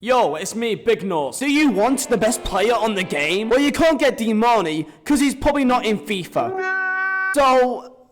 Yo, it's me, Big Nose. Do you want the best player on the game? Well, you can't get D-Money, because he's probably not in FIFA. So,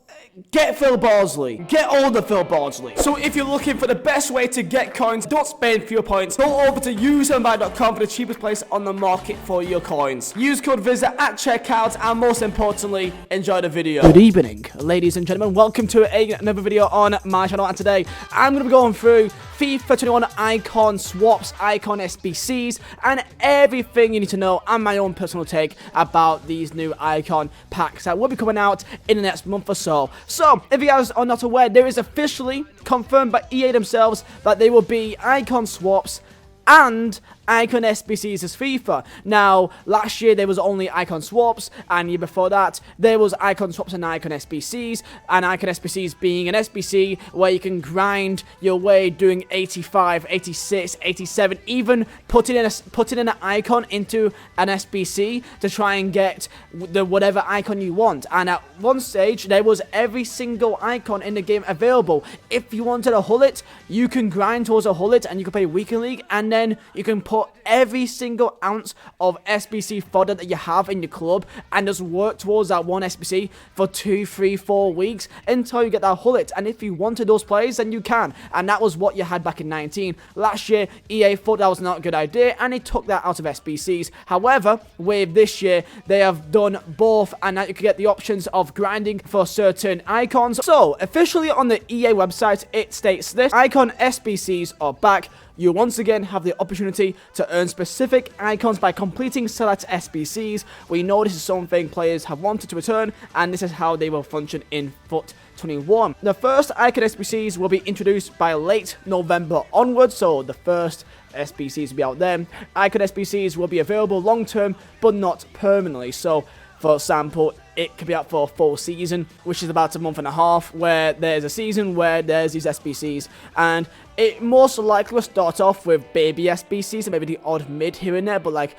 get Phil Bardsley. Get all the Phil Bardsley. So if you're looking for the best way to get coins, don't spend fewer points, go over to useandbuy.com for the cheapest place on the market for your coins. Use code Vizeh at checkout, and most importantly, enjoy the video. Good evening, ladies and gentlemen. Welcome to another video on my channel, and today I'm going to be going through FIFA 21 icon swaps, icon SBCs, and everything you need to know, and my own personal take about these new icon packs that will be coming out in the next month or so. So, if you guys are not aware, there is officially confirmed by EA themselves that they will be icon swaps and icon SBCs as FIFA. Now, last year there was only icon swaps, and year before that there was icon swaps and icon SBCs, and icon SBCs being an SBC where you can grind your way doing 85, 86, 87, even putting in an icon into an SBC to try and get the whatever icon you want. And at one stage there was every single icon in the game available. If you wanted a hullet, you can grind towards a hullet and you can play weekend league, and then you can put every single ounce of SBC fodder that you have in your club and just work towards that one SBC for 2, 3, 4 weeks until you get that hullet. And if you wanted those plays, then you can. And that was what you had back in 19. Last year, EA thought that was not a good idea, and they took that out of SBCs. However, with this year, they have done both, and now you can get the options of grinding for certain icons. So, officially on the EA website, it states this: icon SBCs are back. You once again have the opportunity to earn specific icons by completing select SBCs. We know this is something players have wanted to return, and this is how they will function in FUT 21. The first icon SBCs will be introduced by late November onwards, so the first SBCs will be out then. Icon SBCs will be available long term, but not permanently. So, for example, it could be out for a full season, which is about a month and a half, where there's a season where there's these SBCs, and it most likely will start off with baby SBCs and maybe the odd mid here and there, but like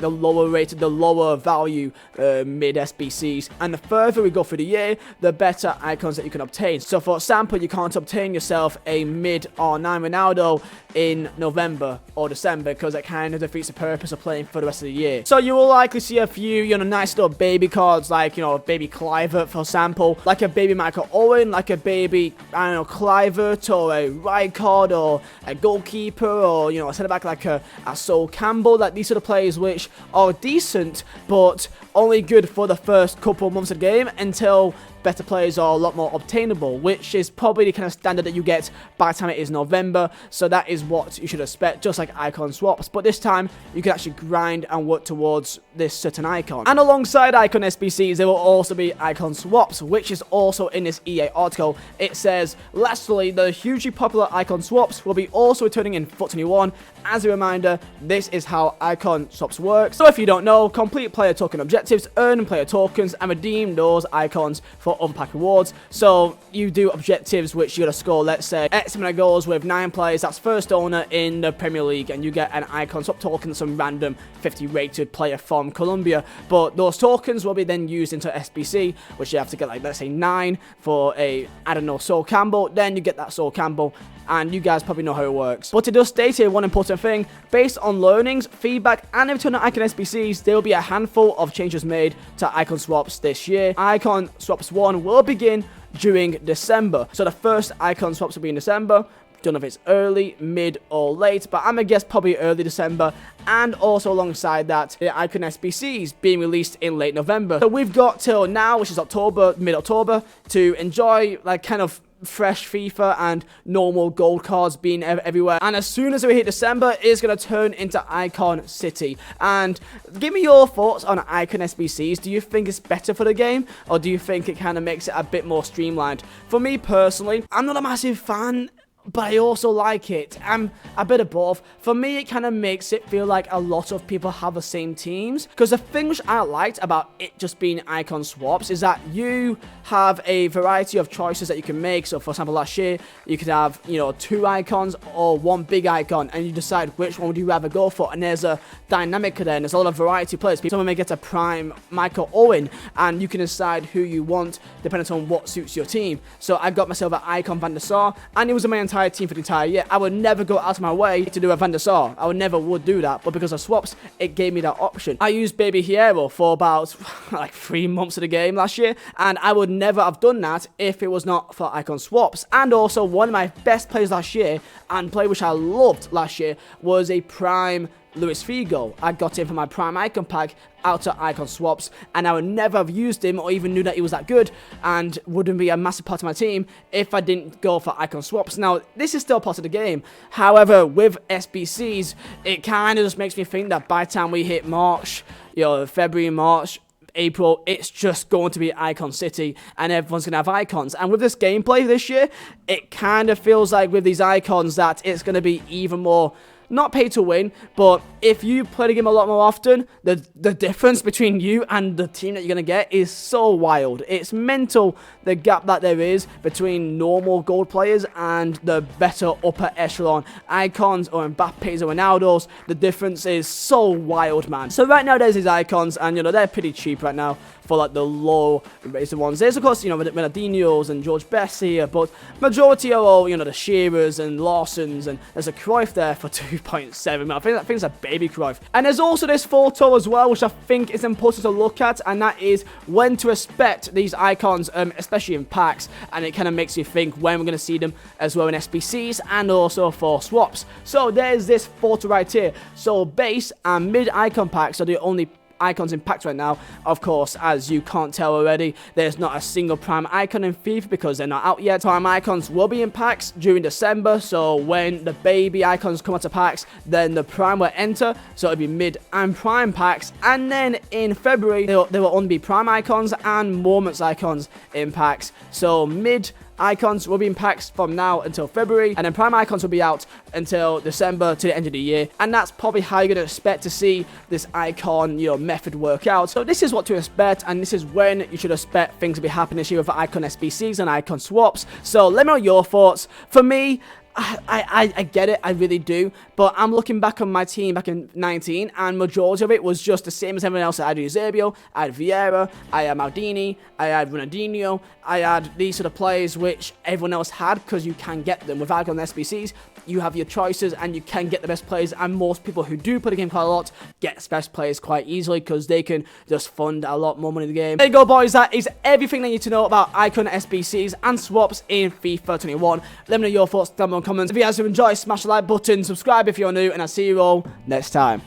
the lower rated, the lower value mid SBCs. And the further we go through the year, the better icons that you can obtain. So for example, you can't obtain yourself a mid R9 Ronaldo in November or December, because it kind of defeats the purpose of playing for the rest of the year. So you will likely see a few, nice little baby cards, like, a baby Clivert, for example, like a baby Michael Owen, like a baby, Clivert, or a Rijkaard, or a goalkeeper, or, a centre-back like a Sol Campbell. Like, these are the players which are decent, but only good for the first couple months of the game until better players are a lot more obtainable, which is probably the kind of standard that you get by the time it is November. So that is what you should expect, just like icon swaps. But this time, you can actually grind and work towards this certain icon. And alongside icon SBCs, there will also be icon swaps, which is also in this EA article. It says, lastly, the hugely popular icon swaps will be also returning in FUT 21. As a reminder, this is how icon swaps work. So if you don't know, complete player token objectives, earn player tokens, and redeem those icons for other pack rewards. So you do objectives which you gotta score, let's say, X amount of goals with 9 players, that's first owner in the Premier League, and you get an icon swap token, some random 50 rated player from Colombia. But those tokens will be then used into SBC, which you have to get, like, let's say 9 for a, Sol Campbell. Then you get that Sol Campbell, and you guys probably know how it works. But it does state here one important thing: based on learnings, feedback, and return on icon SBCs, there will be a handful of changes made to icon swaps this year. Icon swaps 1 will begin during December. So the first icon swaps will be in December. Don't know if it's early, mid, or late, but I'm gonna guess probably early December. And also alongside that, the icon SBCs being released in late November. So we've got till now, which is October, mid-October, to enjoy, like, kind of fresh FIFA and normal gold cards being everywhere. And as soon as we hit December, it's going to turn into Icon City. And give me your thoughts on Icon SBCs. Do you think it's better for the game, or do you think it kind of makes it a bit more streamlined? For me personally, I'm not a massive fan, but I also like it. I'm a bit of both. For me, it kind of makes it feel like a lot of people have the same teams. Because the thing which I liked about it just being icon swaps is that you have a variety of choices that you can make. So, for example, last year, you could have, 2 icons or 1 big icon, and you decide which one would you rather go for. And there's a dynamic there, and there's a lot of variety of players. Someone may get a prime Michael Owen, and you can decide who you want depending on what suits your team. So, I got myself an icon Van der Sar, and it was a main entire team for the entire year, I would never go out of my way to do a Van der Sar. I would do that, but because of swaps, it gave me that option. I used Baby Hierro for about like 3 months of the game last year, and I would never have done that if it was not for icon swaps. And also, one of my best players last year, and play which I loved last year, was a prime Luis Figo. I got him for my prime icon pack out of icon swaps, and I would never have used him or even knew that he was that good, and wouldn't be a massive part of my team if I didn't go for icon swaps. Now, this is still part of the game. However, with SBCs, it kind of just makes me think that by the time we hit March, February, March, April, it's just going to be Icon City, and everyone's going to have icons. And with this gameplay this year, it kind of feels like with these icons that it's going to be even more, not pay to win, but if you play the game a lot more often, the difference between you and the team that you're going to get is so wild. It's mental, the gap that there is between normal gold players and the better upper echelon icons or Mbappe's or Ronaldo's. The difference is so wild, man. So right now there's these icons, and they're pretty cheap right now for like the low rated ones. There's of course Ronaldinho's and George Best here, but majority are all the Shearers and Lawsons, and there's a Cruyff there for 2.7. I think it's a baby Cruyff. And there's also this photo as well, which I think is important to look at, and that is when to expect these icons, especially in packs, and it kind of makes you think when we're going to see them as well in SBCs and also for swaps. So there's this photo right here. So base and mid icon packs are the only icons in packs right now. Of course, as you can't tell already, there's not a single prime icon in FIFA because they're not out yet. Prime icons will be in packs during December, so when the baby icons come out of packs, then the prime will enter, so it'll be mid and prime packs. And then in February, there will only be prime icons and moments icons in packs. So mid icons will be in packs from now until February, and then prime icons will be out until December to the end of the year. And that's probably how you're going to expect to see this icon method work out. So this is what to expect, and this is when you should expect things to be happening this year with icon SBCs and icon swaps. So let me know your thoughts. For me, I get it, I really do, but I'm looking back on my team back in 19, and majority of it was just the same as everyone else. I had Eusebio, I had Vieira, I had Maldini, I had Ronaldinho, I had these sort of players which everyone else had, because you can get them with icon SBCs. You have your choices, and you can get the best players, and most people who do play the game quite a lot get best players quite easily, because they can just fund a lot more money in the game. There you go, boys, that is everything that you need to know about icon SBCs and swaps in FIFA 21. Let me know your thoughts down below in the comments. If you guys have enjoyed, smash the like button, subscribe if you're new, and I'll see you all next time.